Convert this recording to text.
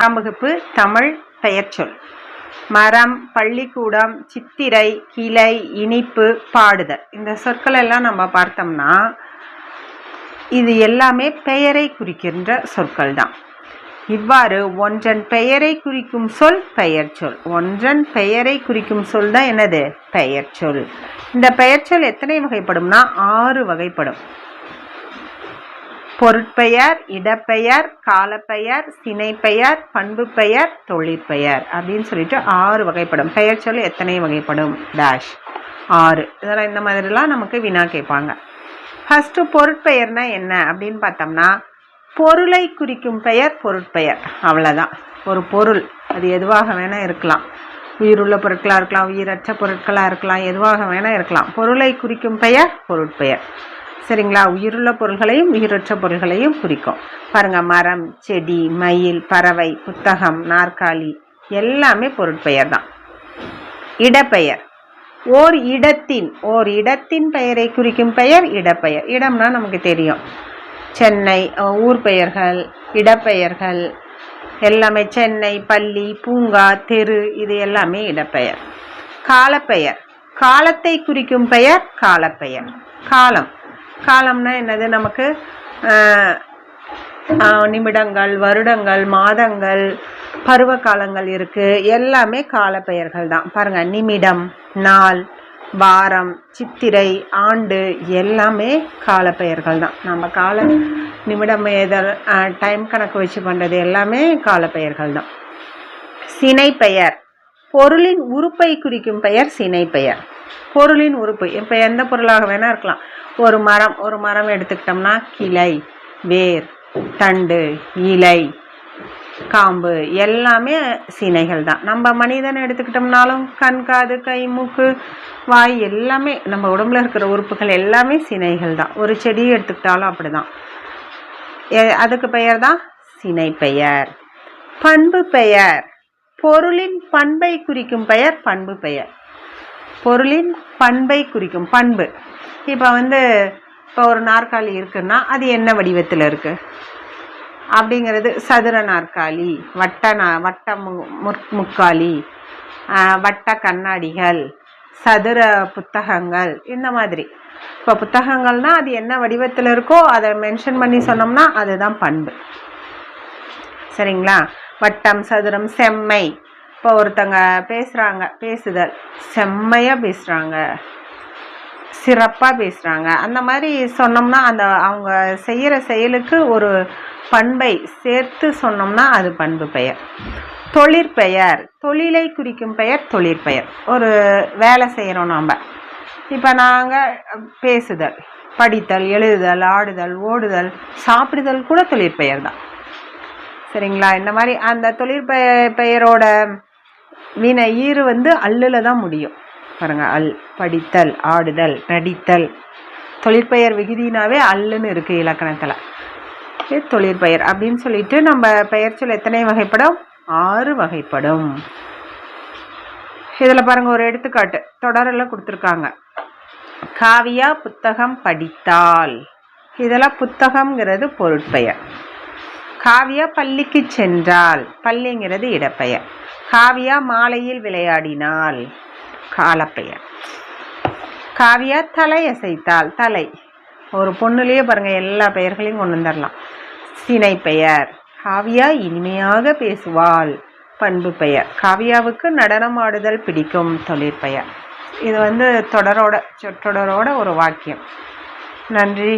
வகுப்பு தமிழ் பெயர்ச்சொல். மரம், பள்ளிக்கூடம், சித்திரை, கிளை, இனிப்பு, பாடுதல். இந்த சொற்கள் எல்லாம் நம்ம பார்த்தோம்னா இது எல்லாமே பெயரை குறிக்கின்ற சொற்கள் தான். இவ்வாறு ஒன்றன் பெயரை குறிக்கும் சொல் பெயர்ச்சொல். ஒன்றன் பெயரை குறிக்கும் சொல் தான் என்னது? பெயர்ச்சொல். இந்த பெயர்ச்சொல் எத்தனை வகைப்படும்னா 6 வகைப்படும். பொருட்பெயர், இடப்பெயர், காலப்பெயர், சினைப்பெயர், பண்பு பெயர், தொழிற்பெயர் அப்படின்னு சொல்லிட்டு 6 வகைப்படும். பெயர் சொல் எத்தனை வகைப்படும்? டேஷ் 6. இதெல்லாம் இந்த மாதிரிலாம் நமக்கு வினா கேட்பாங்க. ஃபஸ்ட்டு பொருட்பெயர்னா என்ன அப்படின்னு பார்த்தோம்னா, பொருளை குறிக்கும் பெயர் பொருட்பெயர். அவ்வளோதான். ஒரு பொருள் அது எதுவாக வேணால் இருக்கலாம். உயிருள்ள பொருட்களாக இருக்கலாம், உயிரற்ற பொருட்களாக இருக்கலாம், எதுவாக வேணால் இருக்கலாம். பொருளை குறிக்கும் பெயர் பொருட்பெயர். சரிங்களா? உயிருள்ள பொருள்களையும் உயிரற்ற பொருள்களையும் குறிக்கும். பாருங்கள், மரம், செடி, மயில், பறவை, புத்தகம், நாற்காலி எல்லாமே பொருட்பெயர் தான். இடப்பெயர் ஓர் இடத்தின் பெயரை குறிக்கும் பெயர் இடப்பெயர். இடம்னா நமக்கு தெரியும், சென்னை, ஊர் பெயர்கள், இடப்பெயர்கள் எல்லாமே. சென்னை, பள்ளி, பூங்கா, தெரு இது எல்லாமே இடப்பெயர். காலப்பெயர் காலத்தை குறிக்கும் பெயர் காலப்பெயர். காலம்னா என்னது? நமக்கு நிமிடங்கள், வருடங்கள், மாதங்கள், பருவ காலங்கள் இருக்குது. எல்லாமே காலப்பெயர்கள் தான். பாருங்கள், நிமிடம், நாள், வாரம், சித்திரை, ஆண்டு எல்லாமே காலப்பெயர்கள் தான். நம்ம நிமிடம் டைம் கணக்கு வச்சு பண்ணுறது எல்லாமே காலப்பெயர்கள் தான். சினைப்பெயர் பொருளின் உறுப்பை குறிக்கும் பெயர் சினைப்பெயர். பொருளின் உறுப்பு இப்போ எந்த பொருளாக வேணால் இருக்கலாம். ஒரு மரம் எடுத்துக்கிட்டோம்னா கிளை, வேர், தண்டு, இலை, காம்பு எல்லாமே சினைகள் தான். நம்ம மனிதனை எடுத்துக்கிட்டோம்னாலும் கண், காது, கை, மூக்கு, வாய் எல்லாமே நம்ம உடம்புல இருக்கிற உறுப்புகள் எல்லாமே சினைகள் தான். ஒரு செடியை எடுத்துக்கிட்டாலும் அப்படி தான். அதுக்கு பெயர் தான் சினைப்பெயர். பண்பு பெயர் பொருளின் பண்பை குறிக்கும் பெயர் பண்பு பெயர். பொருளின் பண்பை குறிக்கும் பண்பு. இப்போ ஒரு நாற்காலி இருக்குன்னா அது என்ன வடிவத்தில் இருக்குது அப்படிங்கிறது. சதுர நாற்காலி, வட்ட முக்காலி, வட்ட கண்ணாடிகள், சதுர புத்தகங்கள் இந்த மாதிரி. இப்போ புத்தகங்கள்னால் அது என்ன வடிவத்தில் இருக்கோ அதை மென்ஷன் பண்ணி சொன்னோம்னா அதுதான் பண்பு. சரிங்களா? வட்டம், சதுரம், செம்மை. இப்போ ஒருத்தங்க பேசுதல் செம்மையாக பேசுகிறாங்க, சிறப்பாக பேசுகிறாங்க, அந்த மாதிரி சொன்னோம்னா அவங்க செய்கிற செயலுக்கு ஒரு பண்பை சேர்த்து சொன்னோம்னா அது பண்பு பெயர். தொழிற்பெயர் தொழிலை குறிக்கும் பெயர் தொழிற்பெயர். ஒரு வேலை செய்கிறோம் நாம். இப்போ நாங்கள் பேசுதல், படித்தல், எழுதுதல், ஆடுதல், ஓடுதல், சாப்பிடுதல் கூட தொழிற்பெயர் தான். சரிங்களா? இந்த மாதிரி அந்த தொழிற்பெயரோட வினை ஈறு அல்லில் தான் முடியும். பாருங்கள், அல். படித்தல், ஆடுதல், நடித்தல். தொழிற்பெயர் விகுதினாவே அல்லுன்னு இருக்குது இலக்கணத்தில். இது தொழிற்பெயர் அப்படின்னு சொல்லிட்டு நம்ம பெயர் சொல் எத்தனை வகைப்படும்? 6 வகைப்படும். இதில் பாருங்கள், ஒரு எடுத்துக்காட்டு தொடரெல்லாம் கொடுத்துருக்காங்க. காவியா புத்தகம் படித்தால். இதெல்லாம் புத்தகம்ங்கிறது பொருட்பெயர். காவியா பள்ளிக்கு சென்றால். பள்ளிங்கிறது இடப்பெயர். காவியா மாலையில் விளையாடினாள் காலப்பெயர். காவியா தலை அசைத்தாள். தலை ஒரு பொண்ணுலேயே பாருங்கள் எல்லா பெயர்களையும் கொண்டு வந்துடலாம். சினைப்பெயர். காவியா இனிமையாக பேசுவாள் பண்பு பெயர். காவியாவுக்கு நடனம் ஆடுதல் பிடிக்கும் தொழிற்பெயர். இது சொற்றொடரோட ஒரு வாக்கியம். நன்றி.